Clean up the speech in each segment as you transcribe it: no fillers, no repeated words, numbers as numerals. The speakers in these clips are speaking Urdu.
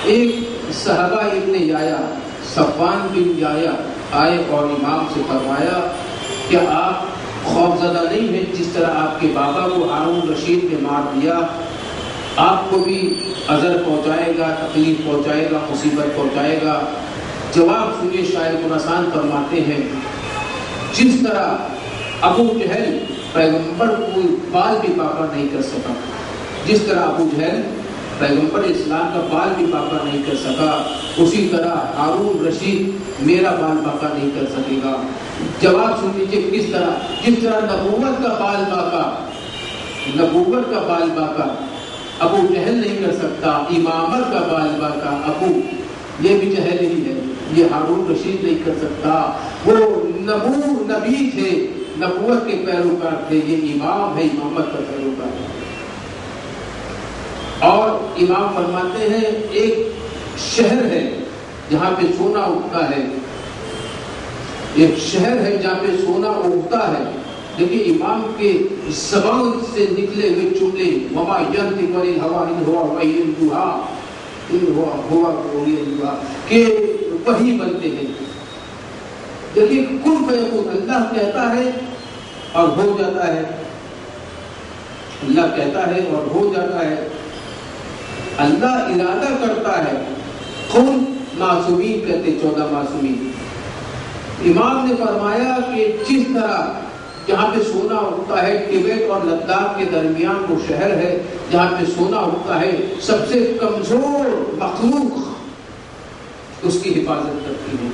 ایک صحابہ ابن یایا صفوان بن یایا آئے اور امام سے فرمایا کہ آپ خوفزدہ نہیں ہیں جس طرح آپ کے بابا کو ہارون رشید نے مار دیا، آپ کو بھی اذر پہنچائے گا، تکلیف پہنچائے گا، مصیبت پہنچائے گا؟ جواب سنیے، شاعر قرآن فرماتے ہیں جس طرح ابو جہل پیغمبر کو بال بھی پاکا نہیں کر سکا، جس طرح ابو جہل پیغمبر اسلام کا بال بھی پاکا نہیں کر سکا، اسی طرح ہارون رشید میرا بال پاکا نہیں کر سکے گا۔ جواب سن لیجیے کس طرح، جس طرح نبوت کا بال پاکا، نبوت کا بال پاکا ابو جہل نہیں کر سکتا، امامت کا بال پاکا ابو یہ بھی جہل ہی ہے، یہ ہارون رشید نہیں کر سکتا۔ وہ نبی تھے، نبوت کے پیروکار تھے، یہ امام ہے، امامت کا پیروکار ہے۔ اور امام فرماتے ہیں ایک شہر ہے جہاں پہ سونا اگتا ہے، ایک شہر ہے جہاں پہ سونا اگتا ہے۔ دیکھیے امام کے زبان سے نکلے ہوئے جملے، وما ينطق عن الهوى ان هو الا وحی یوحیٰ، کہ وہی بنتے ہیں۔ دیکھیے کن فیکون، اللہ کہتا ہے اور ہو جاتا ہے، اللہ کہتا ہے اور ہو جاتا ہے، اللہ ارادہ کرتا ہے۔ کون معصومین کہتے 14 معصومین۔ امام نے فرمایا کہ جس طرح جہاں پہ سونا اگتا ہے، ٹبیٹ اور لداخ کے درمیان وہ شہر ہے جہاں پہ سونا اگتا ہے، سب سے کمزور مخلوق اس کی حفاظت کرتی ہے۔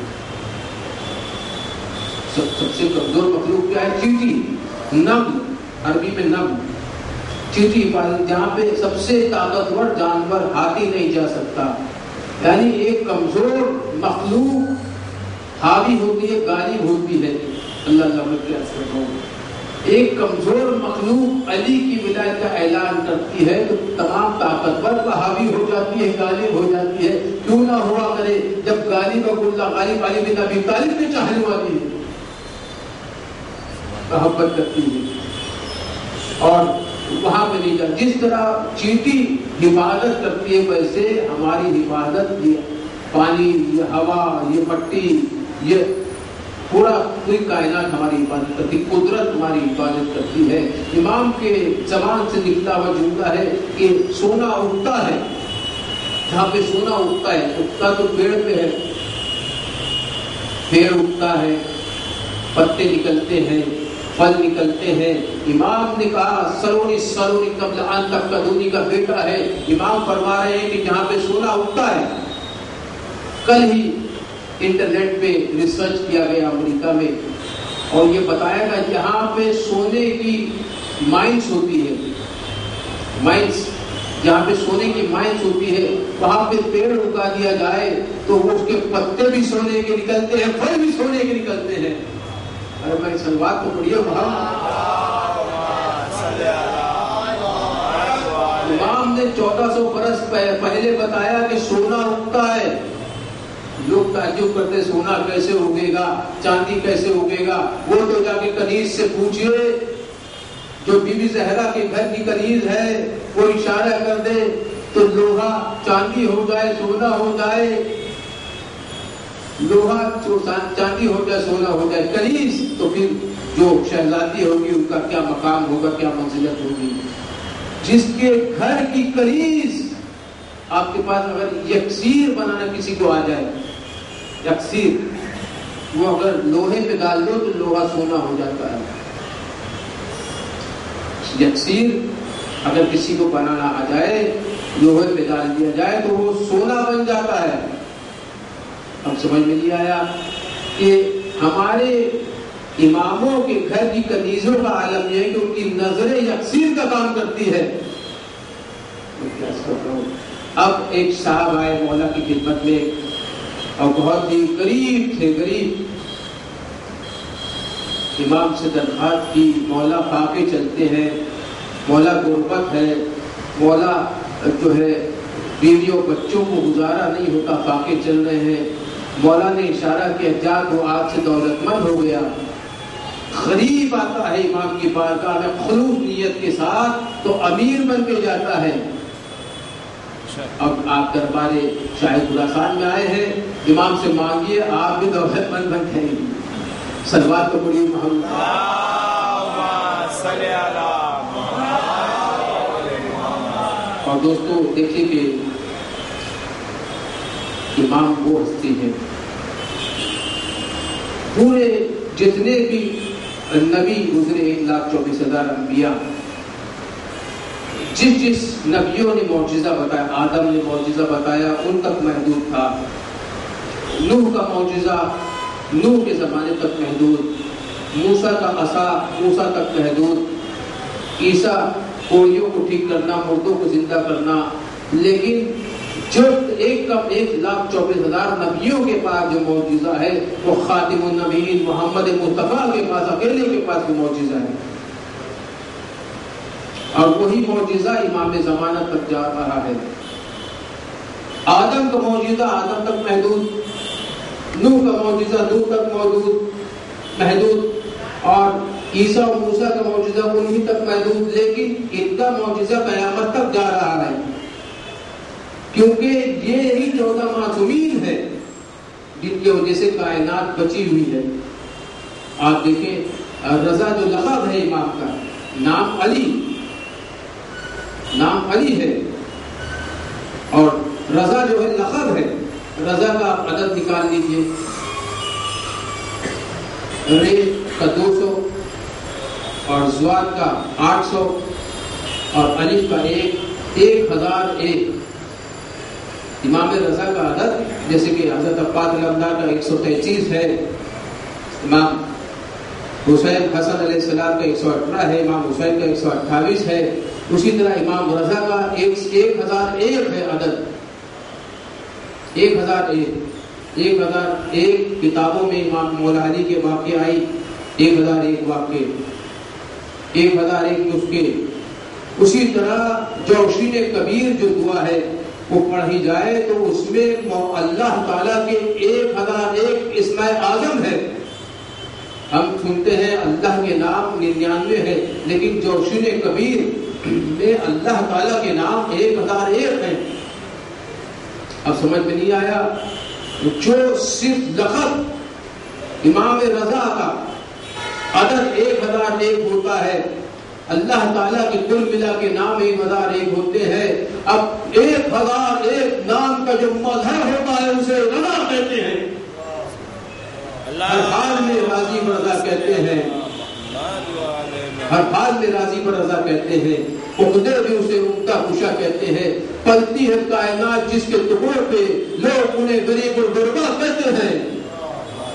سب سے کمزور مخلوق کیا ہے؟ چیٹی، نم، عربی میں نم، چیٹی حفاظت، جہاں پہ سب سے طاقتور جانور ہاتھی نہیں جا سکتا، یعنی ایک کمزور مخلوق حاوی ہوتی ہے، غالب ہوتی ہے۔ اللہ کے اثر ہو، ایک کمزور مخلوق علی کی ولایت کا اعلان کرتی ہے تو تمام طاقتور پر حاوی ہو جاتی ہے، غالب ہو جاتی ہے۔ کیوں نہ ہوا کرے جب غالب اللہ غالب علی بن ابی طالب میں چاہنے والی ہے، محبت کرتی ہے اور وہاں پہ نہیں جاتی۔ جس طرح چیٹی حفاظت کرتی ہے ویسے ہماری حفاظت، یہ پانی، یہ ہوا، یہ مٹی، یہ پوری کائنات ہماری حفاظت کرتی، قدرت ہماری حفاظت کرتی ہے۔ امام کے زبان سے نکلا ہوا جملہ ہے کہ سونا اگتا ہے، جہاں پہ سونا اگتا ہے، اگتا تو پیڑ پہ ہے، پیڑ اگتا ہے، پتے نکلتے ہیں، پھل نکلتے ہیں۔ امام نے کہا سرونی سرونی قبل ان تفقدونی کا بیٹا ہے۔ امام فرما رہے ہیں کہ جہاں پہ سونا اگتا ہے، کل ہی انٹرنیٹ پہ ریسرچ کیا گیا امریکہ میں اور یہ بتایا گیا جہاں پہ سونے کی مائنس ہوتی ہے، مائنس جہاں پہ سونے کی مائنس ہوتی ہے وہاں پہ پیڑ اگا دیا جائے تو وہ اس کے پتے بھی سونے کے نکلتے ہیں، پھل بھی سونے کے نکلتے ہیں۔ ارے میں سلوات تو پڑھیے وہاں۔ امام نے 1400 برس پہلے بتایا کہ سونا اگتا ہے۔ لوگ تعجب کرتے سونا کیسے اگے گا، چاندی کیسے اگے گا؟ وہ تو جا کے کنیز سے پوچھئے، جو بی بی زہرا کے گھر کی کنیز ہے وہ اشارہ کر دے تو لوہا چاندی ہو جائے، سونا ہو جائے، لوہا چاندی ہو جائے، سونا ہو جائے، کنیز تو پھر جو شہزادی ہوگی ان کا کیا مقام ہوگا، کیا منزلت ہوگی۔ جس کے گھر کی کنیز، آپ کے پاس اگر یکسیر بنانا کسی کو آ جائے، یکسیر وہ اگر لوہے پہ ڈال دو تو لوہا سونا ہو جاتا ہے۔ یکسیر اگر کسی کو بنانا آ جائے، لوہے پہ ڈال دیا جائے تو وہ سونا بن جاتا ہے۔ اب سمجھ میں نہیں آیا کہ ہمارے اماموں کے گھر کی کنیزوں کا عالم یہ ہے کہ ان کی نظریں یکسیر کا کام کرتی ہے۔ اب ایک صاحب آئے مولا کی خدمت میں اور بہت ہی غریب تھے، غریب، امام سے درخواست کی مولا فاقے چلتے ہیں، مولا غربت ہے، مولا جو ہے بیویوں بچوں کو گزارا نہیں ہوتا، فاقے چل رہے ہیں۔ مولا نے اشارہ کیا جا تو آج سے دولت مند ہو گیا۔ غریب آتا ہے امام کی بارگاہ میں خلوص نیت کے ساتھ تو امیر بن کے جاتا ہے۔ اب آپ دربار شاہ خراسان میں آئے ہیں، امام سے مانگیے، آپ بھی دولت مند بن جائیں گے. صلوات تو پڑھیے محمد. اور دوستو دیکھیے کہ امام وہ ہستی ہے، پورے جتنے بھی نبی گزرے 1,24,000 انبیاء، جس نبیوں نے معجزہ بتایا، آدم نے معجزہ بتایا ان تک محدود تھا، نوح کا معجزہ نوح کے زمانے تک محدود، موسیٰ کا عصا موسیٰ تک محدود، عیسیٰ کوڑیوں کو ٹھیک کرنا، مردوں کو زندہ کرنا. لیکن جو 1,24,000 نبیوں کے پاس جو معجزہ ہے وہ خاتم النبیین محمد مصطفیٰ کے پاس، اکیلے کے پاس وہ معجزہ ہے. اور وہی معجزہ امام زمانہ تک جا رہا ہے. آدم کا معجزہ آدم تک محدود، نوح کا معجزہ نوح تک محدود، اور عیسیٰ و موسیٰ کا معجزہ انہی تک محدود. لیکن ان کا معجزہ قیامت تک جا رہا ہے، کیونکہ یہ ہی 14 معصومین ہے جن کی وجہ سے کائنات بچی ہوئی ہے. آپ دیکھیں رضا جو لقب ہے امام کا، نام علی ہے، اور رضا جو ہے لقب ہے. رضا کا آپ عدد نکال لیجئے، رے کا 200 اور زواد کا 800 اور الف کا 1001. امام رضا کا عدد جیسے کہ حضرت عباد الامداد کا 133 ہے، امام حسین حسن علیہ السلام کا 118 ہے، امام حسین کا 128 ہے. اسی طرح امام رضا کا 1001 ہے عدد. 1001 کتابوں میں امام مولا علی کے واقعے آئی، 1001 واقعے، 1001 نسخے. اسی طرح جوشین کبیر جو دعا ہے وہ پڑھی جائے تو اس میں اللہ تعالیٰ کے 1001 اسماء اعظم ہے. ہم سنتے ہیں اللہ کے نام 99 ہے، لیکن جوشین کبیر میں اللہ تعالیٰ کے نام 1001 ہیں. اب سمجھ میں نہیں آیا؟ جو صرف لقب امام رضا کا عدد 1001 ہوتا ہے، اللہ تعالیٰ کے کل ملا کے نام 1001 ہوتے ہیں. اب 1001 نام کا جو مظہر ہوتا ہے اسے رضا کہتے ہیں. ہر حال میں راضی پر رضا کہتے ہیں، ہر حال میں راضی پر رضا کہتے ہیں. عقدے بھی اسے عقدہ کشا کہتے ہیں. پلتی ہے کائنات جس کے ٹکڑوں پہ لوگ انہیں غریب اور غربا کہتے ہیں.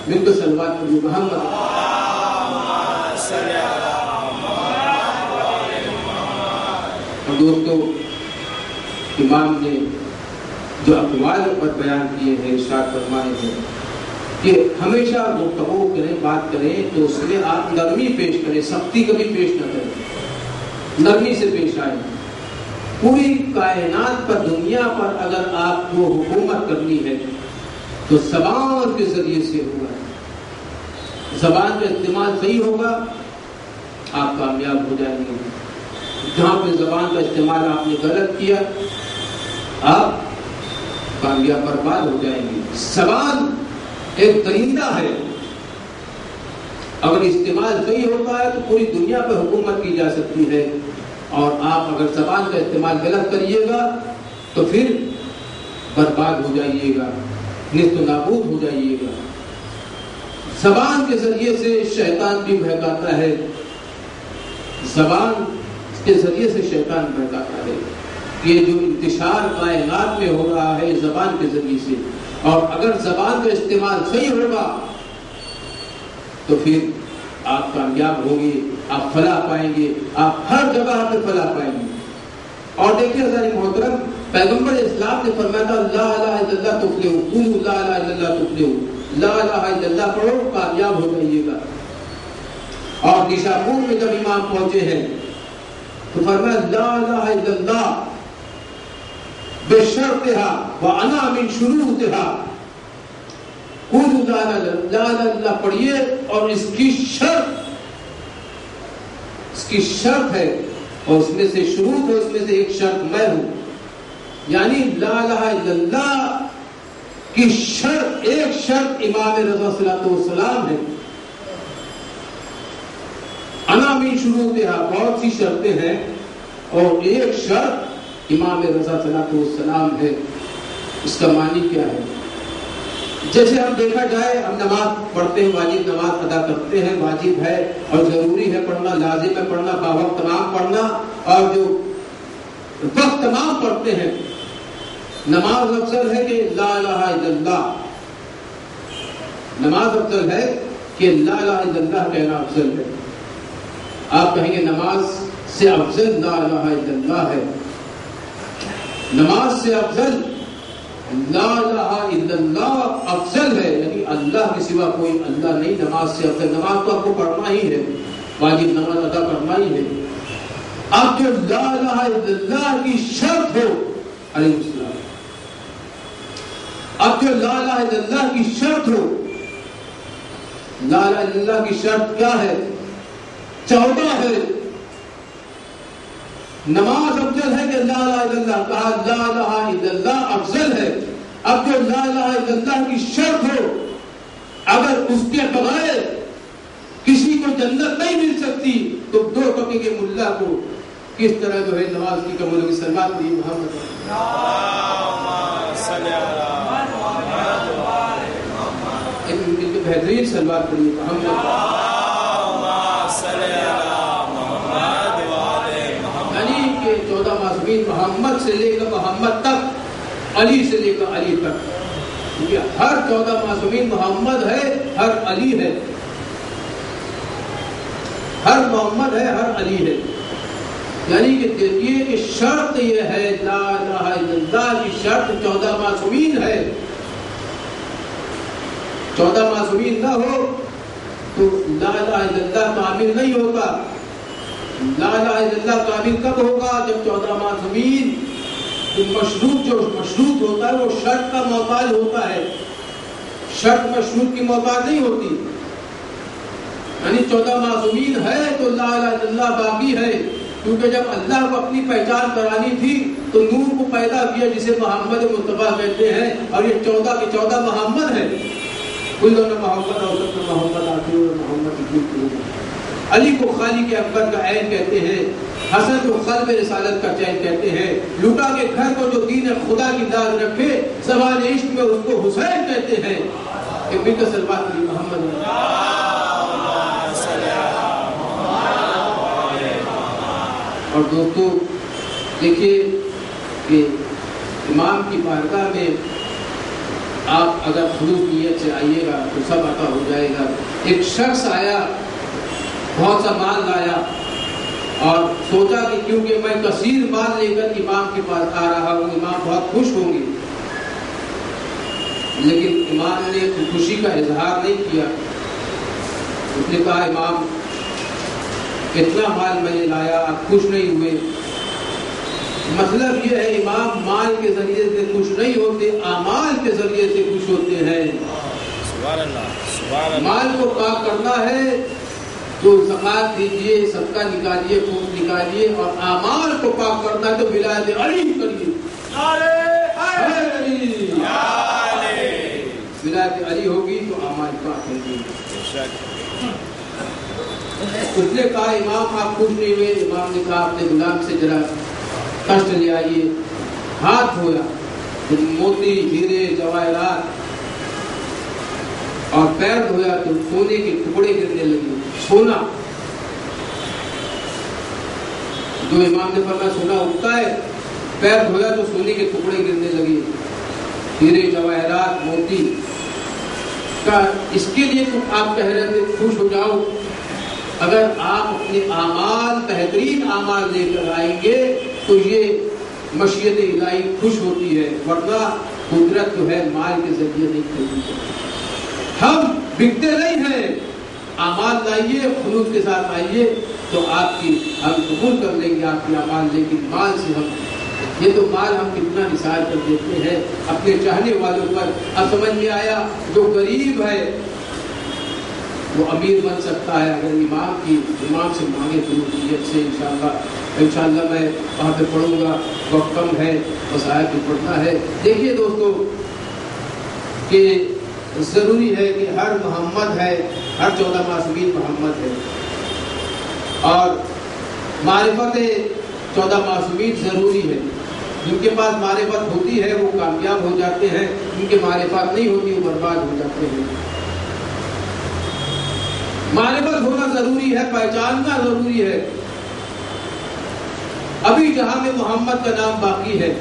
من کو صلوات پڑھیے محمد. دوستو امام نے جو اقوال پر بیان کیے ہیں، ارشاد فرمائے ہیں کہ ہمیشہ گفتگو کریں، بات کریں تو اس میں آپ نرمی پیش کریں، سختی کبھی پیش نہ کریں، نرمی سے پیش آئیں. پوری کائنات پر، دنیا پر اگر آپ کو حکومت کرنی ہے تو زبان کے ذریعے سے ہوگا. زبان کا استعمال صحیح ہوگا آپ کامیاب ہو جائیں گے. جہاں پہ زبان کا استعمال آپ نے غلط کیا آپ کامیاب برباد ہو جائیں گے. زبان ایک درندہ ہے، اگر استعمال صحیح ہوتا ہے تو پوری دنیا پہ حکومت کی جا سکتی ہے، اور آپ اگر زبان کا استعمال غلط کریے گا تو پھر برباد ہو جائیے گا، نیست و نابود ہو جائیے گا. زبان کے ذریعے سے شیطان بھی بہکاتا ہے، زبان کے ذریعے سے شیطان بہکاتا ہے. یہ جو انتشار کائنات میں ہو رہا ہے زبان کے ذریعے سے، اور اگر زبان کا استعمال صحیح ہوگا تو پھر آپ کامیاب ہوں گے، آپ فلاح پائیں گے، آپ ہر جگہ پہ فلاح پائیں گے. اور دیکھیے حضرات محترم، پیغمبر اسلام نے فرمایا تھا لا الہ الا اللہ تفلحوا، قولوا لا الہ الا اللہ تفلحوا، لا الہ الا اللہ پڑھو کامیاب ہو جائیے گا. اور نیشاپور میں جب امام پہنچے ہیں تو فرمایا لا الہ الا اللہ بشرطها وانا من شروطها، قولوا لا الہ الا اللہ پڑھیے، اور اس کی شرط ہے، اور اس میں سے شروط ہے، اس میں سے ایک شرط میں ہوں. یعنی لا الہ الا اللہ کی شرط، ایک شرط امام رضا صلی اللہ علیہ وسلم ہے. انا من شروطہا، بہت سی شرطیں ہیں اور ایک شرط امام رضا صلی اللہ علیہ وسلم ہے. اس کا معنی کیا ہے؟ جیسے ہم دیکھا جائے، ہم نماز پڑھتے ہیں، واجب نماز ادا کرتے ہیں، واجب ہے اور ضروری ہے پڑھنا، لازم ہے پڑھنا، باوقت تمام پڑھنا، اور جو وقت تمام پڑھتے ہیں. نماز افضل ہے کہ لا الہ الا اللہ، نماز افضل ہے کہ لا الہ الا اللہ کہنا افضل ہے. آپ کہیں گے نماز سے افضل لا الہ الا اللہ ہے. نماز سے افضل لا الہ الا اللہ افضل ہے، یعنی اللہ کے سوا کوئی اللہ نہیں. نماز سے افضل، نماز تو آپ کو پڑھنا ہی ہے، واجب نماز ادا کرنا ہی ہے. اب جو لا الہ الا اللہ کی شرط ہو، علیہ السلام، اب جو لا الہ الا اللہ کی شرط ہو، لا الہ الا اللہ کی شرط کیا ہے؟ 14 ہے. نماز افضل ہے کہ لا الہ الا اللہ، کہا لا الہ الا اللہ افضل ہے. اب جو لا الہ الا اللہ کی شرط ہو، اگر اس کے بغیر کسی کو جنت نہیں مل سکتی تو 2 ٹکے کے ملا کو کس طرح جو ہے نماز کی قبول ہوگی؟ سلمان علی محمد بہترین سلوات پڑھیے محمد، یعنی کہ 14 معصومین محمد سے لے کر محمد تک، علی سے لے کر علی تک، کیونکہ ہر 14 معصومین محمد ہے، ہر علی ہے، ہر محمد ہے، ہر علی ہے. یعنی کہ دیکھیے کہ شرط یہ ہے، لا الہ الا اللہ کی شرط 14 معصومین ہے. 14 معصومین نہ ہو تو لا الہ الا اللہ کامل نہیں ہوگا. لا الہ الا اللہ کامل کب ہوگا؟ جب 14 معصومین مشروط، جو مشروط ہوتا ہے وہ شرط کا محتاج ہوتا ہے، شرط مشروط کی محتاج نہیں ہوتی. یعنی 14 معصومین ہے تو لا الہ الا اللہ باقی ہے، کیونکہ جب اللہ کو اپنی پہچان کرانی تھی تو نور کو پیدا کیا جسے محمد مصطفیٰ کہتے ہیں، اور یہ 14 کے 14 محمد ہیں. کلوں نے محمد، اوسط میں محمد، آخر میں محمد. علی کو خالق اکبر کا عین کہتے ہیں، حسن کو قلب رسالت کا چین کہتے ہیں. لٹا کے گھر کو جو دین خدا کی داد رکھے، زبان عشق میں اس کو حسین کہتے ہیں. کہ بنت سلوات علی محمد. اور دوستو دیکھیے کہ امام کی بارگاہ میں آپ اگر خلوص نیت سے آئیے گا تو سب عطا ہو جائے گا. ایک شخص آیا، بہت سا مال لایا اور سوچا کہ کیونکہ میں کثیر مال لے کر امام کے پاس آ رہا ہوں، امام بہت خوش ہوں گے. لیکن امام نے خوشی کا اظہار نہیں کیا. اس نے کہا امام اتنا مال میں نے لایا، آپ خوش نہیں ہوئے. مطلب یہ ہے امام مال کے ذریعے سے خوش نہیں ہوتے، اعمال کے ذریعے سے خوش ہوتے ہیں. سبحان اللہ، سبحان اللہ. مال کو پاک کرنا ہے تو زکات دیجیے، صدقہ نکالیے، خون نکالیے، اور اعمال کو پاک کرنا ہے تو ولایت علی کریے. ولایت علی ہوگی تو اعمال پاک ہوں گے. اس نے کہا امام آپ خوش نہیں ہوئے. امام نے کہا اپنے غلام سے ذرا کشٹ لے آئیے. ہاتھ دھویا، موتی، ہیرے، جواہرات، اور پیر دھویا تو سونے کے ٹکڑے گرنے لگے. سونا جو امام نے فرمایا سونا اگتا ہے، پیر دھویا تو سونے کے ٹکڑے گرنے لگے. ہیرے، جواہرات، موتی کا اس کے لیے تو آپ کہہ رہے تھے خوش ہو جاؤ. اگر آپ اپنے اعمال بہترین اعمال لے کر آئیں گے تو یہ مشیت الہی خوش ہوتی ہے، ورنہ قدرت جو ہے مال کے ذریعے نہیں خریدی. ہم بکتے نہیں ہیں. اعمال لائیے، خلوص کے ساتھ آئیے تو آپ کی ہم قبول کر لیں گے آپ کی اعمال. لیکن مال سے ہم، یہ تو مال ہم کتنا نثار کر دیتے ہیں اپنے چاہنے والوں پر. اب سمجھ میں آیا جو غریب ہے وہ امیر بن سکتا ہے اگر امام سے مانگے قلوبیت سے انشاءاللہ میں وہاں پہ پڑھوں گا، وقت کم ہے، بس آیت پہ پڑھنا ہے۔ دیکھیے دوستو کہ ضروری ہے کہ ہر محمد ہے، ہر 14 معصومین محمد ہے، اور معرفت 14 معصومین ضروری ہے۔ جن کے پاس معرفت ہوتی ہے وہ کامیاب ہو جاتے ہیں، جن کے معرفت نہیں ہوتی وہ برباد ہو جاتے ہیں۔ معرفت ہونا ضروری ہے، پہچاننا ضروری ہے۔ ابھی جہاں میں محمد کا نام باقی ہے،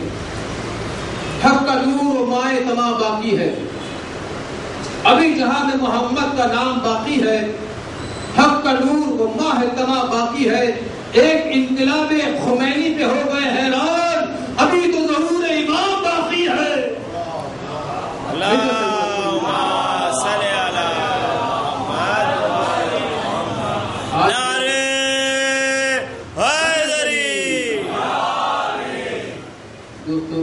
حق کا نور و مائے تمام باقی ہے، ابھی جہاں میں محمد کا نام باقی ہے، حق کا نور و ماہ تمام باقی ہے۔ ایک انقلاب خمینی پہ ہو گئے حیران، ابھی تو ظہور امام باقی ہے۔ دوستو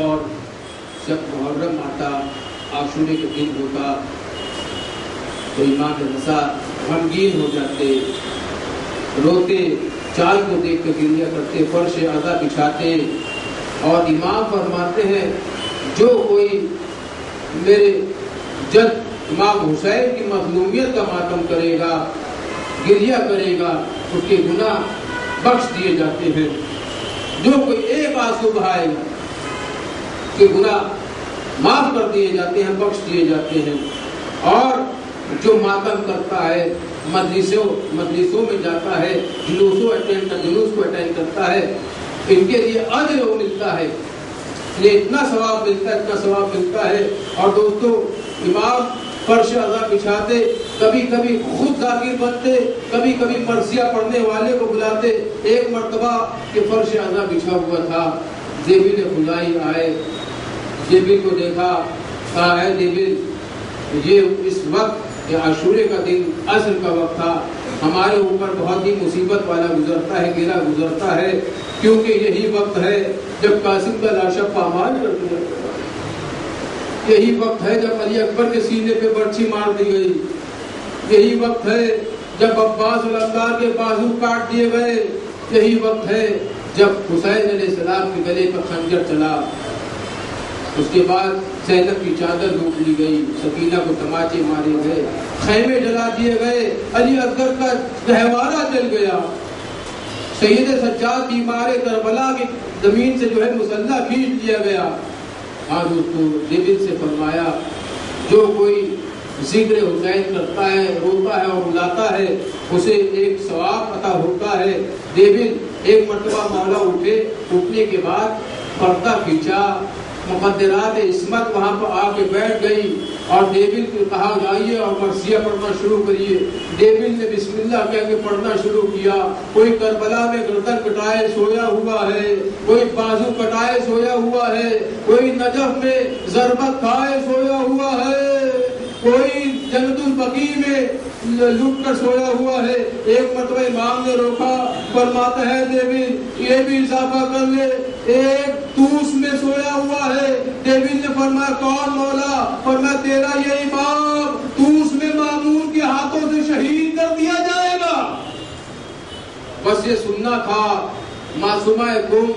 اور جب محرم آتا، عاشورے کے دن ہوتا تو امام رضا غمگین ہو جاتے، روتے، چال کو دیکھ کے گریہ کرتے، فرش عزا بچھاتے، اور امام فرماتے ہیں جو کوئی میرے جد امام حسین کی مظلومیت کا ماتم کرے گا، گریہ کرے گا، اس کے گناہ بخش دیے جاتے ہیں۔ جو کوئی ایک آنسو بہائے گا اس کے گناہ معاف کر دیے جاتے ہیں، بخش دیے جاتے ہیں۔ اور جو ماتم کرتا ہے، مجلسوں میں جاتا ہے، جلوس کو اٹینڈ کرتا ہے، ان کے لیے اجر ملتا ہے، یہ اتنا ثواب ملتا ہے۔ اور دوستو امام فرش عزا بچھاتے، کبھی کبھی خود ذاکر بنتے، کبھی کبھی مرثیہ پڑھنے والے کو بلاتے۔ ایک مرتبہ کہ فرش عزا بچھا ہوا تھا، جبریل خدائی آئے، جبریل کو دیکھا، کہا ہے جبریل یہ اس وقت کہ عاشورے کا دن عصر کا وقت تھا، ہمارے اوپر بہت ہی مصیبت والا گزرتا ہے، گرا گزرتا ہے، کیونکہ یہی وقت ہے جب قاسم کا لاشا پامال کر دیا گیا، یہی وقت ہے جب علی اکبر کے سینے پہ برچھی مار دی گئی، یہی وقت ہے جب عباس الانصار کے بازو کاٹ دیے گئے، یہی وقت ہے جب حسین علیہ السلام کے گلے پر خنجر چلا، اس کے بعد زینب کی چادر لوٹ لی گئی، سکینہ کو تماچے مارے گئے، خیمے جلا دیے گئے، علی اکبر کا گہوارہ جل گیا، سید سجاد بیمار کربلا کی زمین سے جو ہے مسلح کھینچ لیا گیا۔ آج اس کو جبریل سے فرمایا جو کوئی ذکر حسین کرتا ہے، روتا ہے اور رلاتا ہے، اسے ایک ثواب عطا ہوتا ہے۔ جبریل ایک مرتبہ مولا اٹھنے کے بعد پردہ کھینچا، مقدرات عصمت وہاں پر آ کے بیٹھ گئی، اور جبریل کو کہا جائیے اور مرثیہ پڑھنا شروع کریے۔ جبریل نے بسم اللہ کہہ کے پڑھنا شروع کیا۔ کوئی کربلا میں گردن کٹائے سویا ہوا ہے، کوئی بازو کٹائے سویا ہوا ہے، کوئی نجف میں ضربت کھائے سویا ہوا ہے، کوئی جنت البقیع میں لٹ کر سویا ہوا ہے۔ ایک مرتبہ امام نے روکا، فرماتا ہے جبریل یہ بھی اضافہ کر لے، ایک توس میں سویا ہوا ہے۔ جبریل نے فرمایا کون مولا؟ فرمایا تیرا یہ امام توس میں مامون کے ہاتھوں سے شہید کر دیا جائے گا۔ بس یہ سننا تھا۔ معصومہ گم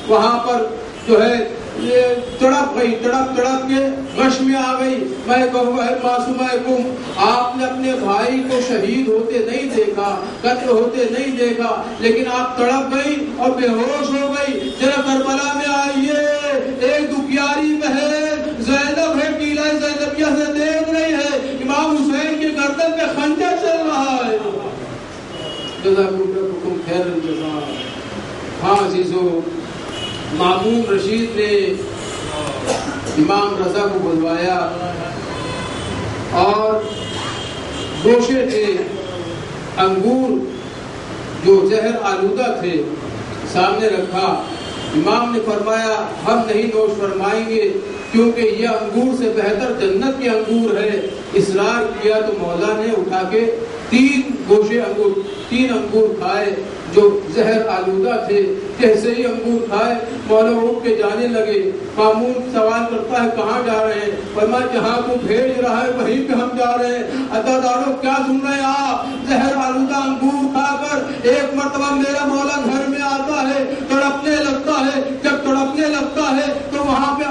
وہاں پر جو ہے یہ تڑپ گئی، تڑپ کے غش میں آ گئی۔ میں کہوں گا معصومہ گم، آپ نے اپنے بھائی کو شہید ہوتے نہیں دیکھا، قتل ہوتے نہیں دیکھا، لیکن آپ تڑپ گئی اور بے ہوش ہو گئی۔ ذرا کربلا میں آئیے، ایک دکھیاری بہن زینب ہے، قلعہ زینبیہ سے دیکھ رہی ہے، امام حسین کے گردن پہ خنجر چل رہا ہے۔ جزاکم خیر الجزا۔ ہاں عزیزو، مامون رشید نے امام رضا کو بلوایا اور گوشے تھے، انگور جو زہر آلودہ تھے سامنے رکھا۔ امام نے فرمایا ہم نہیں نوش فرمائیں گے کیونکہ یہ انگور سے بہتر جنت کے انگور ہے۔ اصرار کیا تو مولا نے اٹھا کے تین انگور کھائے جو زہر آلودہ تھے. جیسے ہی انگور کھائے مولا اٹھ کے جانے لگے. مامون سوال کرتا ہے کہاں جا رہے ہیں؟ فرمایا جہاں کو بھیج رہا ہے وہیں پہ ہم جا رہے ہیں. عزادارو کیا سن رہے ہیں آپ؟ زہر آلودہ انگور کھا کر ایک مرتبہ میرا مولا گھر میں آتا ہے، تڑپنے لگتا ہے. جب تڑپنے لگتا ہے تو وہاں پہ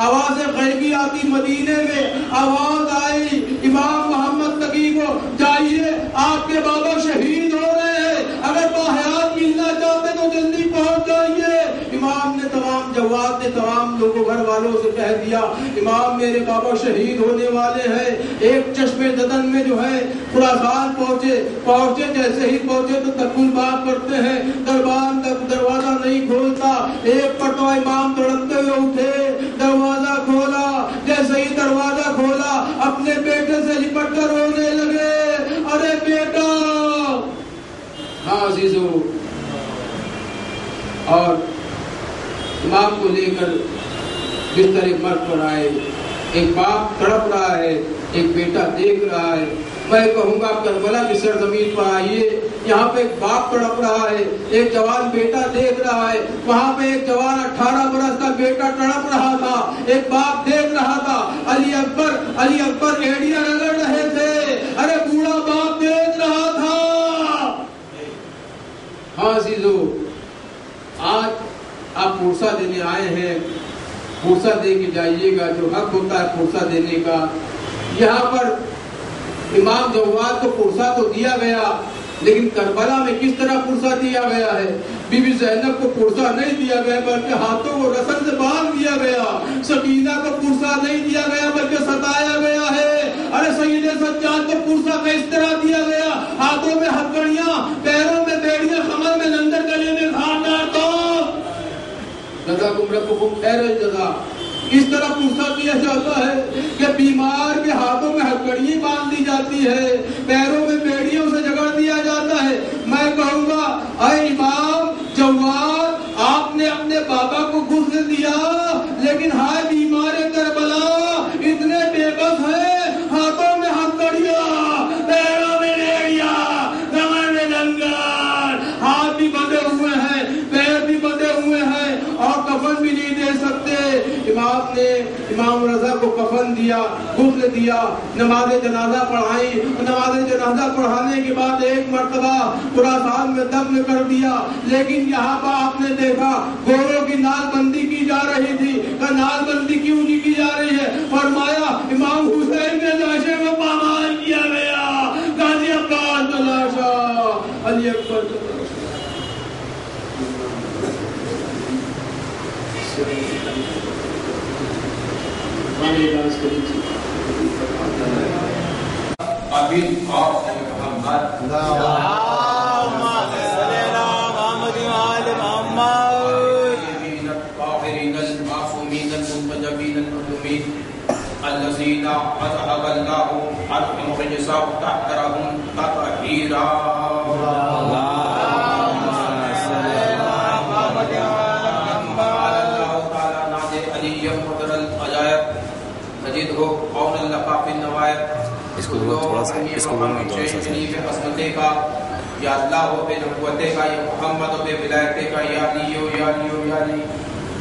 آواز غیبی آتی. مدینے میں آواز آئی امام محمد تقی کو، جائیے آپ کے بابا شہید ہو رہے ہیں، اگر باحیات ملنا چاہتے تو جلدی پہنچ جائیے. امام نے جواد نے تمام لوگوں گھر والوں سے کہہ دیا امام میرے بابا شہید ہونے والے ہیں. ایک چشمے ددن میں جو ہے خراسان پہنچے. جیسے ہی پہنچے تو تکل بات کرتے ہیں، دروازہ نہیں کھولتا. ایک مرتبہ امام تڑپتے ہوئے اٹھے، دروازہ کھولا. جیسے ہی دروازہ کھولا اپنے بیٹے سے لپٹ کر رونے لگے. ارے بیٹا! ہاں عزیزو. اور امام کو لے کر بستر مرگ پر آئے. ایک باپ تڑپ رہا ہے، ایک بیٹا دیکھ رہا ہے. میں کہوں گا کربلا کی سرزمین پر آئیے، یہاں پہ ایک باپ تڑپ رہا ہے، ایک جوان بیٹا دیکھ رہا ہے. وہاں پہ ایک جوان 18 برس کا بیٹا تڑپ رہا تھا، ایک باپ دیکھ رہا تھا. علی اکبر ایڑیاں رگڑ رہے تھے. ارے بوڑھا باپ دیکھ رہا تھا. ہاں عزیزو، آج آپ پرسہ دینے آئے ہیں، پرسہ دے کے جائیے گا. جو حق ہوتا ہے پرسہ دینے کا. یہاں پر امام جواد کو پرسہ تو دیا گیا، لیکن کربلا میں کس طرح پرسہ دیا گیا ہے؟ بی بی زینب کو پرسہ نہیں دیا گیا بلکہ ہاتھوں کو رسن سے باندھ دیا گیا. سکینہ کو پرسہ نہیں دیا گیا بلکہ ستایا گیا ہے. ارے سید سجاد کو پرسہ کا اس طرح دیا گیا، ہاتھوں میں ہتھکڑیاں، پیروں میں بیڑیاں، کمر میں لندر، گلے میں خاردار توپ. جزاکم ربکم خیر الجزا. اس طرح پرسہ دیا جاتا ہے کہ بیمار کے ہاتھوں میں ہتھکڑی باندھ دی جاتی ہے، پیروں میں بیڑیوں سے جگڑ دیا جاتا ہے. میں کہوں گا اے امام جواد، آپ نے اپنے بابا کو غسل دیا، لیکن ہائے بیمار کربلا اتنے بے بس ہیں، ہاتھوں میں ہتھکڑیاں، پیروں میں بیڑیاں، کمر میں لنگر، ہاتھ بھی بندھے ہوئے ہیں، پیر بھی بندھے ہوئے ہیں اور کفن بھی نہیں دے سکتے. امام نے امام رضا کو کفن دیا، غسل دیا، نماز جنازہ پڑھائی. نماز جنازہ پڑھانے کے بعد ایک مرتبہ خراسان میں دفن کر دیا. لیکن یہاں پر آپ نے دیکھا گوروں کی نال بندی کی جا رہی تھی. نال بندی کیوں کی جا رہی ہے؟ فرمایا امام حسین کے لاشے کو پامال کیا گیا. غازی عباس کا لاشا، علی اکبر کا لاشا. ابھی اور محمد الذين أذهب الله عنهم الرجس وطهرهم تطهيرا. اس کو تھوڑا سا یا اللہ ہو بے نبوتے کا، یا محمد ہو بے ولایتے کا، یا علیو یا علیو یا علی.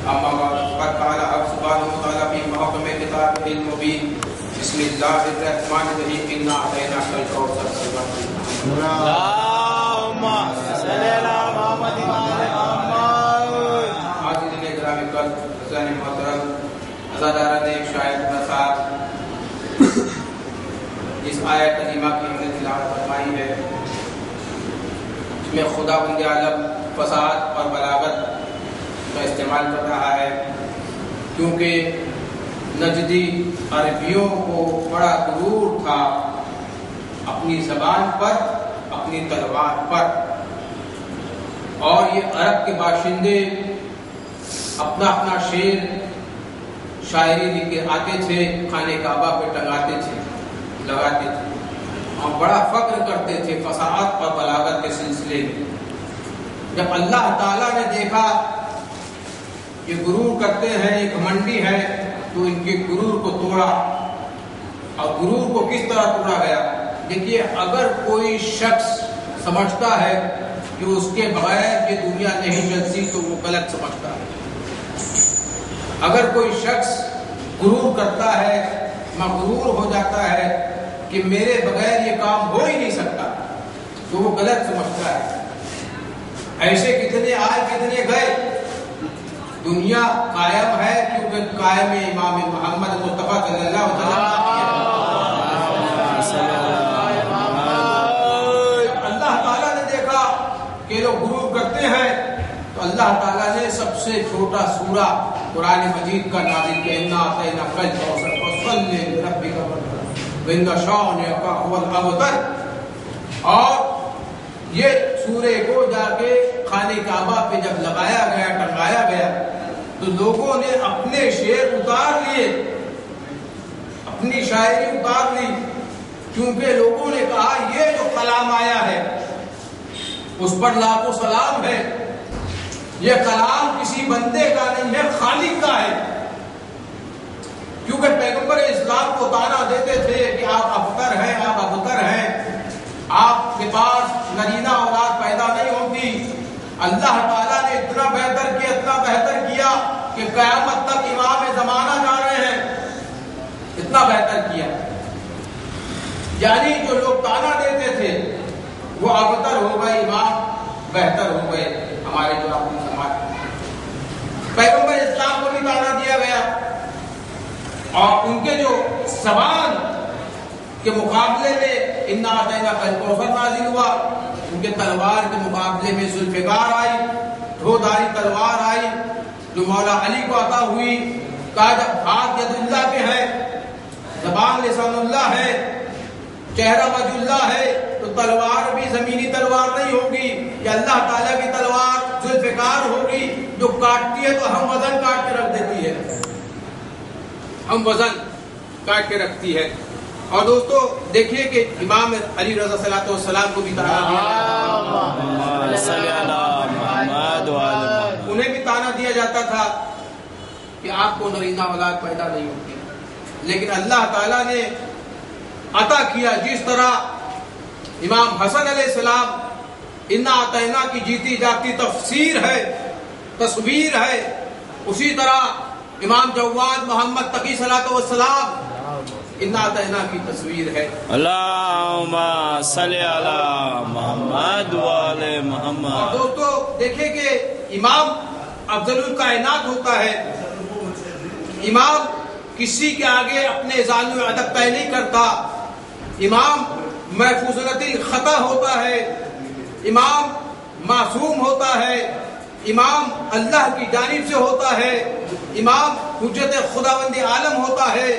اما بعد قد قال حق سبحانہ وتعالی فی محکم کتابہ المبین. بسم اللہ الرحمن الرحیم. انا اعطیناک الکوثر. اللہم صلی علی محمد وعلی محمد. حاضرین گرامی قدر محترم، عزاداران نے ایک شاعر کے ساتھ اس آیت کریمہ کی ہم نے تلاوت فرمائی ہے، اس میں خدا بند عالم فصاحت اور بلاغت کا استعمال کر رہا ہے، کیونکہ نجدی عربیوں کو بڑا غرور تھا اپنی زبان پر، اپنی تلوار پر. اور یہ عرب کے باشندے اپنا اپنا شعر شاعری لکھ کے آتے تھے، خانہ کعبہ پہ ٹنگاتے تھے، لگاتے تھے اور بڑا فخر کرتے تھے فصاحت اور بلاغت کے سلسلے میں. جب اللہ تعالیٰ نے دیکھا یہ غرور کرتے ہیں، یہ گھمنڈی ہے، تو ان کے غرور کو توڑا. اور غرور کو کس طرح توڑا گیا؟ دیکھیے اگر کوئی شخص سمجھتا ہے کہ اس کے بغیر یہ دنیا نہیں چلتی تو وہ غلط سمجھتا ہے. اگر کوئی شخص غرور کرتا ہے، مغرور ہو جاتا ہے کہ میرے بغیر یہ کام ہو ہی نہیں سکتا تو وہ غلط سمجھتا ہے. ایسے کتنے آئے کتنے گئے. دنیا قائم ہے کیونکہ قائم امام محمد مصطفیٰ صلی اللہ علیہ وسلم. اللہ تعالیٰ نے دیکھا کہ لوگ غرور کرتے ہیں تو اللہ تعالیٰ نے سب سے چھوٹا سورہ قرآن مجید کا نازل کیا. اِنَّا أَعْطَيْنَاكَ الْكَوْثَرَ فَصَلِّ لِرَبِّكَ وَانْحَرْ وَإِنَّ شَانِئَكَ هُوَ الْأَبْتَرُ. اور یہ سورے کو جا کے خانہ کعبہ پہ جب لگایا گیا، ٹنگایا گیا تو لوگوں نے اپنے شعر اتار لیے، اپنی شاعری اتار لی، کیونکہ لوگوں نے کہا یہ جو کلام آیا ہے اس پر لاکھوں سلام ہے. یہ کلام کسی بندے کا نہیں ہے، خالق کا ہے. کیونکہ پیغمبر اسلام کو تانا دیتے تھے کہ آپ ابتر ہیں، آپ ابتر ہیں، آپ کے پاس نرینہ اولاد پیدا نہیں ہوتی. اللہ تعالیٰ نے اتنا بہتر کیا، اتنا بہتر کیا کہ قیامت تک امام زمانہ جا رہے ہیں. اتنا بہتر کیا، یعنی جو لوگ تانا دیتے تھے وہ ابتر ہو گئے، امام بہتر ہو گئے. ہمارے جو اپنے سماج پیغمبر اسلام کو بھی تانا دیا گیا اور ان کے جو زبان کے مقابلے میں اِنَّا أَعْطَيْنَاكَ الْكَوْثَرَ نازل ہوا. ان کے تلوار کے مقابلے میں ذوالفقار آئی، دھوداری تلوار آئی جو مولا علی کو عطا ہوئی. کہا جب ہاتھ ید اللہ کے ہیں، زبان لسان اللہ ہے، چہرہ وجہ اللہ ہے تو تلوار بھی زمینی تلوار نہیں ہوگی، یہ اللہ تعالیٰ کی تلوار ذوالفقار ہوگی جو کاٹتی ہے تو ہم وزن کاٹ کے رکھ دیتی ہے، ہم وزن کاٹ کے رکھتی ہے. اور دوستو دیکھیے کہ امام علی رضا صلی اللہ علیہ وسلم کو بھی تانا انہیں بھی تانا دیا جاتا تھا کہ آپ کو نرینہ اولاد پیدا نہیں ہوتی. لیکن اللہ تعالیٰ نے عطا کیا. جس طرح امام حسن علیہ السلام اِنَّا أَعْطَيْنَاكَ کی جیتی جاتی تفسیر ہے، تصویر ہے، اسی طرح امام جواد محمد تقی صلی اللہ علیہ وسلم اِنَّا أَعْطَيْنَاكَ کی تصویر ہے. اللہم صلی علی محمد وعلی محمد. اور دوستو دیکھیں کہ امام افضل الکائنات ہوتا ہے. امام کسی کے آگے اپنے ظالم ادب طے نہیں کرتا. امام محفوظ الخطا ہوتا ہے. امام معصوم ہوتا ہے. امام اللہ کی جانب سے ہوتا ہے. امام حجت خداوند عالم ہوتا ہے.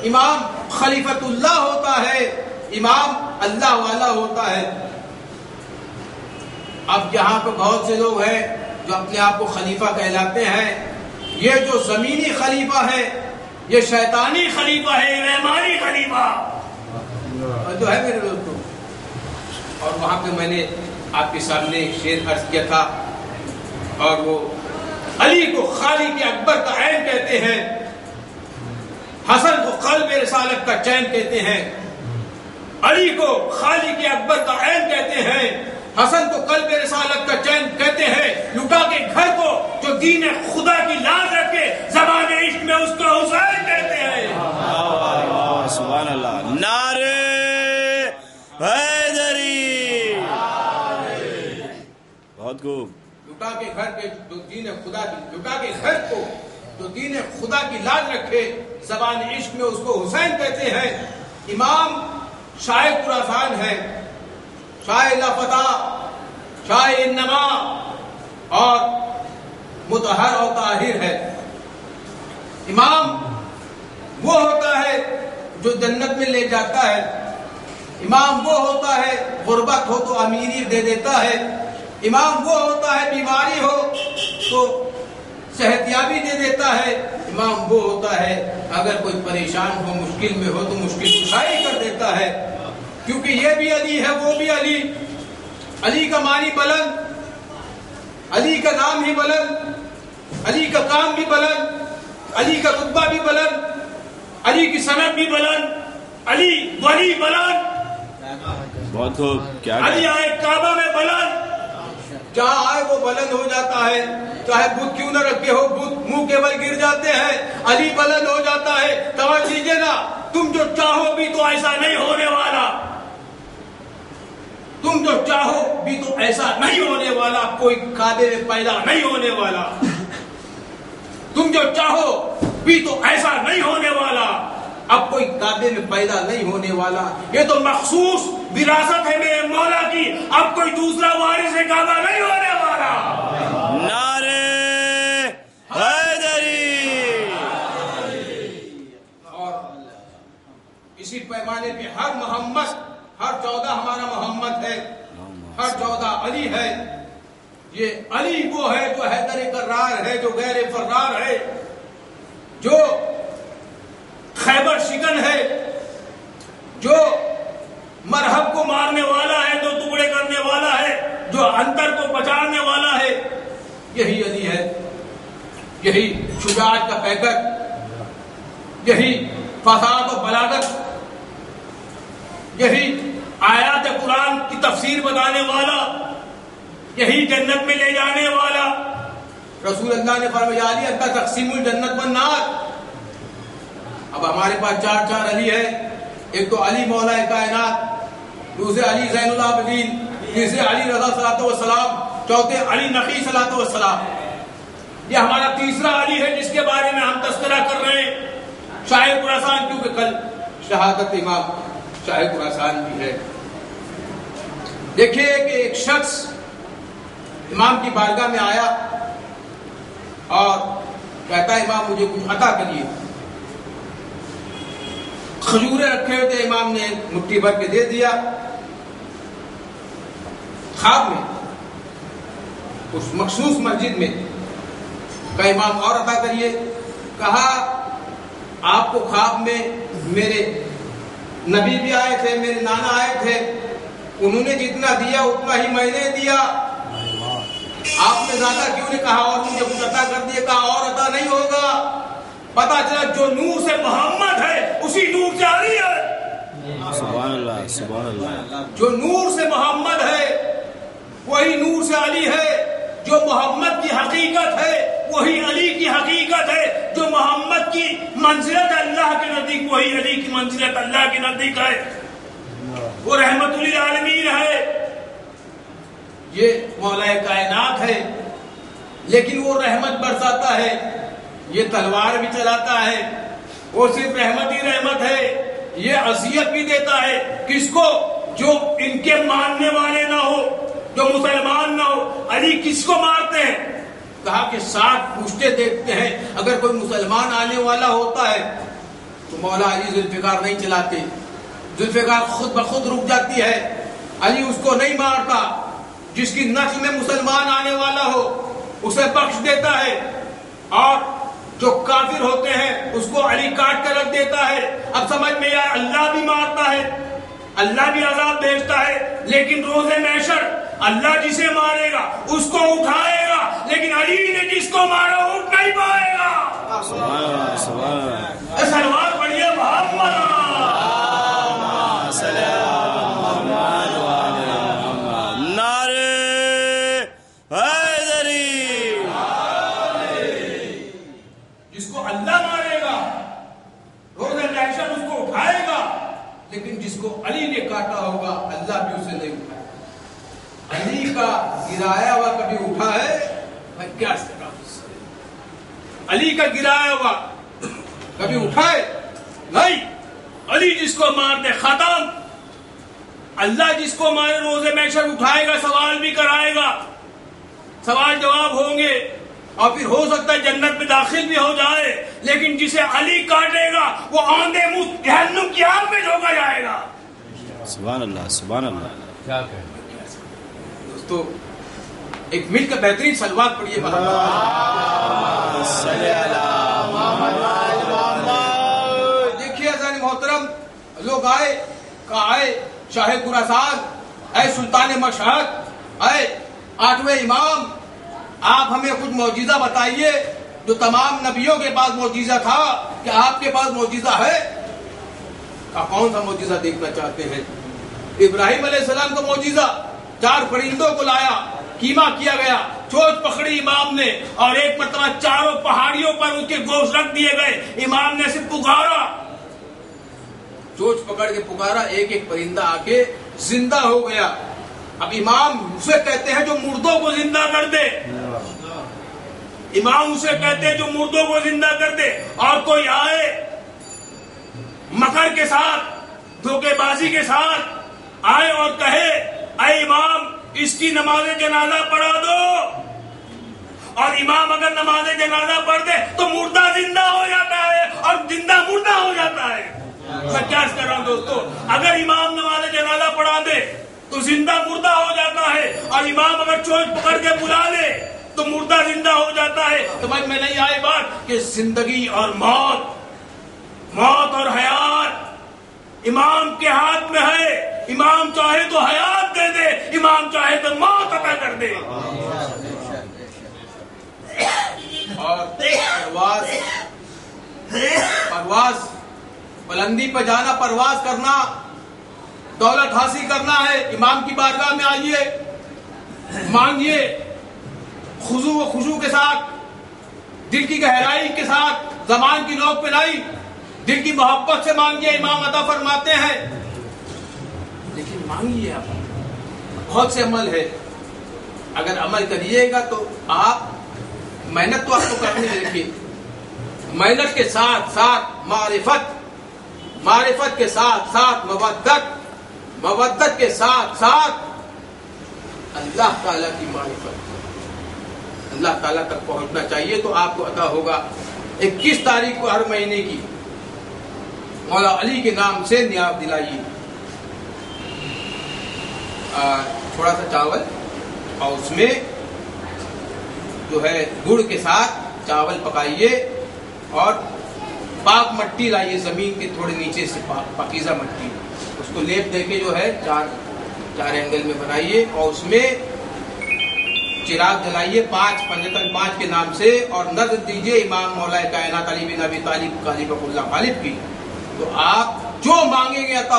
امام خلیفۃ اللہ ہوتا ہے. امام اللہ والا ہوتا ہے. اب یہاں پہ بہت سے لوگ ہیں جو اپنے آپ کو خلیفہ کہلاتے ہیں. یہ جو زمینی خلیفہ ہے یہ شیطانی خلیفہ ہے، رحمانی خلیفہ جو ہے میرے دوستوں. اور وہاں پہ میں نے آپ کے سامنے ایک شعر عرض کیا تھا اور وہ علی کو خالق اکبر کا عین کہتے ہیں، حسن کو قلب رسالت کا چین کہتے ہیں. علی کو خالق اکبر کا عین کہتے ہیں، حسن کو قلب رسالت کا چین کہتے ہیں. لٹا کے گھر کو جو دین خدا کی لاز رکھے زبان عشق میں اس کا حسین کہتے ہیں. سبحان اللہ. نعرے حیدری. بہت خوب. لٹا کے گھر کے جو دین خدا کی، لٹا کے گھر کو جو دین خدا کی لاز رکھے زبان عشق میں اس کو حسین کہتے ہیں. امام شاہ قرآن ہے، شاہ لافتہ، شاہ انما اور مطہر اور طاہر ہے. امام وہ ہوتا ہے جو جنت میں لے جاتا ہے. امام وہ ہوتا ہے غربت ہو تو امیری دے دیتا ہے. امام وہ ہوتا ہے بیماری ہو تو صحت یابی دے دیتا ہے. امام وہ ہوتا ہے اگر کوئی پریشان ہو، مشکل میں ہو تو مشکل کشائی کر دیتا ہے. کیونکہ یہ بھی علی ہے، وہ بھی علی. علی کا معنی بلند، علی کا نام ہی بلند، علی کا کام بھی بلند، علی کا رتبہ بھی بلند، علی کی سند بھی بلند، علی ولی بلند. بہت خوب. کیا علی آئے کعبہ میں بلند، جہاں آئے وہ بلند ہو جاتا ہے. چاہے بت کیوں نہ رکھے ہو، بت منہ کے بل گر جاتے ہیں، علی بلند ہو جاتا ہے. سمجھ لیجیے نا، تم جو چاہو بھی تو ایسا نہیں ہونے والا. تم جو چاہو بھی تو ایسا نہیں ہونے والا. کوئی کعبے میں پیدا نہیں ہونے والا. تم جو چاہو بھی تو ایسا نہیں ہونے والا. اب کوئی کعبے میں پیدا نہیں ہونے والا. یہ تو مخصوص وراثت ہے میرے مولا کی. اب کوئی دوسرا وارث کعبہ نہیں ہونے والا. نعرے حیدری. اور اسی پیمانے پہ ہر محمد، ہر 14 ہمارا محمد ہے، ہر 14 علی ہے. یہ علی وہ ہے جو حیدر کرار ہے، جو غیر فرار ہے، جو خیبر شکن ہے، جو مرحب کو مارنے والا ہے، جو ٹکڑے کرنے والا ہے، جو انتر کو پہچاننے والا ہے. یہی علی ہے. یہی شجاعت کا پیکر، یہی فصاحت و بلاغت، یہی آیات قرآن کی تفسیر بتانے والا، یہی جنت میں لے جانے والا. رسول اللہ نے فرمایا علی انت تقسیم الجنت والنار. اب ہمارے پاس چار علی ہے. ایک تو علی مولا کائنات، دوسرے علی زین العابدین، تیسرے علی رضا صلاۃ والسلام، چوتھے علی نقی صلاۃ والسلام. یہ ہمارا تیسرا علی ہے جس کے بارے میں ہم تذکرہ کر رہے ہیں. شاہ خراسان، کیونکہ کل شہادت امام شاہ خراسان بھی ہے. دیکھیے کہ ایک شخص امام کی بارگاہ میں آیا اور کہتا ہے امام مجھے کچھ عطا کریے. کھجورے رکھے ہوئے تھے، امام نے مٹھی بھر کے دے دیا. خواب میں اس مخصوص مسجد میں کہا امام اور عطا کریے. کہا آپ کو خواب میں میرے نبی بھی آئے تھے، میرے نانا آئے تھے، انہوں نے جتنا دیا اتنا ہی میں نے دیا. آپ نے زیادہ کیوں نے کہا اور مجھے کچھ عطا کر دیا. کہا اور عطا نہیں ہوگا. پتا چلا جو نور سے محمد ہے اسی نور سے علی ہے. سبحان اللہ سبحان اللہ. جو نور سے محمد ہے وہی نور سے علی ہے. جو محمد کی حقیقت ہے وہی علی کی حقیقت ہے. جو محمد کی منزلت اللہ کے نزدیک وہی علی کی منزلت اللہ کے نزدیک ہے. وہ رحمت للعالمین ہے. یہ مولا کائنات ہے، لیکن وہ رحمت برساتا ہے، یہ تلوار بھی چلاتا ہے. وہ صرف رحمت ہی رحمت ہے. یہ اذیت بھی دیتا ہے. کس کو؟ جو ان کے ماننے والے نہ ہو، جو مسلمان نہ ہو. علی کس کو مارتے ہیں؟ کہا کہ 60 پوچھتے دیکھتے ہیں. اگر کوئی مسلمان آنے والا ہوتا ہے تو مولا علی ذوالفقار نہیں چلاتے. ذوالفقار خود بخود رک جاتی ہے. علی اس کو نہیں مارتا. جس کی نسل میں مسلمان آنے والا ہو اسے بخش دیتا ہے. اور جو کافر ہوتے ہیں اس کو علی کاٹ کر رکھ دیتا ہے. اب سمجھ میں آیا، اللہ بھی مارتا ہے، اللہ بھی عذاب بھیجتا ہے، لیکن روز محشر اللہ جسے مارے گا اس کو اٹھائے گا، لیکن علی نے جس کو مارا اٹھ نہیں پائے گا. سبحان اللہ سبحان اللہ. سلوات پڑھیے محمد. نعرے حیدری. جس کو اللہ مارے گا روز محشر اس کو اٹھائے گا، لیکن جس کو علی نے کاٹا ہوگا اللہ بھی اسے نہیں اٹھائے. علی کا گرایا ہوا کبھی اٹھا ہے؟ میں کیا سکتا ہوں. علی کا گرایا ہوا کبھی اٹھا ہے؟ نہیں. علی جس کو مار دے ختم. اللہ جس کو مارے روز محشر اٹھائے گا، سوال بھی کرائے گا، سوال جواب ہوں گے، اور پھر ہو سکتا ہے جنت میں داخل بھی ہو جائے. لیکن جسے علی کاٹے گا وہ آندھے منہ جہنم کی آگ میں جھونکا جائے گا. سبحان اللہ سبحان اللہ. کیا کہیں دوستو ایک مل کا بہترین سلوات پڑھیے. دیکھیے عزیزان محترم، لوگ آئے کہا آئے شاہ خراسان، اے سلطان مشہد، اے 8ویں امام، آپ ہمیں کچھ معجزہ بتائیے جو تمام نبیوں کے پاس معجزہ تھا، کہ آپ کے پاس معجزہ ہے؟ کہا کون سا معجزہ دیکھنا چاہتے ہیں؟ ابراہیم علیہ السلام کا معجزہ، 4 پرندوں کو لایا، کیما کیا گیا، چوچ پکڑی امام نے، اور ایک مرتبہ 4 پہاڑیوں پر ان کے گوشت رکھ دیے گئے، امام نے صرف پکارا، چوچ پکڑ کے پکارا، ایک ایک پرندہ آ کے زندہ ہو گیا۔ اب امام اسے کہتے ہیں جو مردوں کو زندہ کر دے، امام اسے کہتے ہیں جو مردوں کو زندہ کر دے۔ اور کوئی آئے مکر کے ساتھ، دھوکے بازی کے ساتھ آئے اور کہے اے امام اس کی نماز جنازہ پڑھا دو، اور امام اگر نماز جنازہ پڑھ دے تو مردہ زندہ ہو جاتا ہے اور زندہ مردہ ہو جاتا ہے۔ میں کیا کر رہا ہوں دوستو، اگر امام نماز جنازہ پڑھا دے تو زندہ مردہ ہو جاتا ہے، اور امام اگر چوٹ پکڑ کے بلا لے تو مردہ زندہ ہو جاتا ہے۔ تو بھائی میں نہیں آئی بات کہ زندگی اور موت، موت اور حیات امام کے ہاتھ میں ہے، امام چاہے تو حیات دے دے، امام چاہے تو موت عطا کر دے۔ اور پرواز بلندی پہ جانا، پرواز کرنا، دولت حاصل کرنا ہے، امام کی بارگاہ میں آئیے، مانگیے خضوع و خشوع کے ساتھ، دل کی گہرائی کے ساتھ، زبان کی نوک پہ نہیں، دل کی محبت سے مانگیے، امام عطا فرماتے ہیں۔ لیکن مانگیے، آپ بہت سے عمل ہے، اگر عمل کریے گا تو آپ محنت تو آپ کو کرنی ہے۔ دیکھیے محنت کے ساتھ ساتھ معرفت کے ساتھ ساتھ مودت کے ساتھ ساتھ اللہ تعالیٰ کی معرفت، اللہ تعالیٰ تک پہنچنا چاہیے تو آپ کو عطا ہوگا۔ 21 تاریخ کو ہر مہینے کی مولا علی کے نام سے نیاز دلائیے، تھوڑا سا چاول اور اس میں جو ہے گڑ کے ساتھ چاول پکائیے، اور پاک مٹی لائیے، زمین کے تھوڑے نیچے سے پاکیزہ مٹی، اس کو لیپ دے کے جو ہے چار اینگل میں بنائیے، اور اس میں چراغ جلائیے 5 پنجتن 5 کے نام سے، اور نظر دیجئے امام مولا کائنات علی بن ابی طالب غالب اللہ غالب کی، تو آپ جو مانگیں گے عطا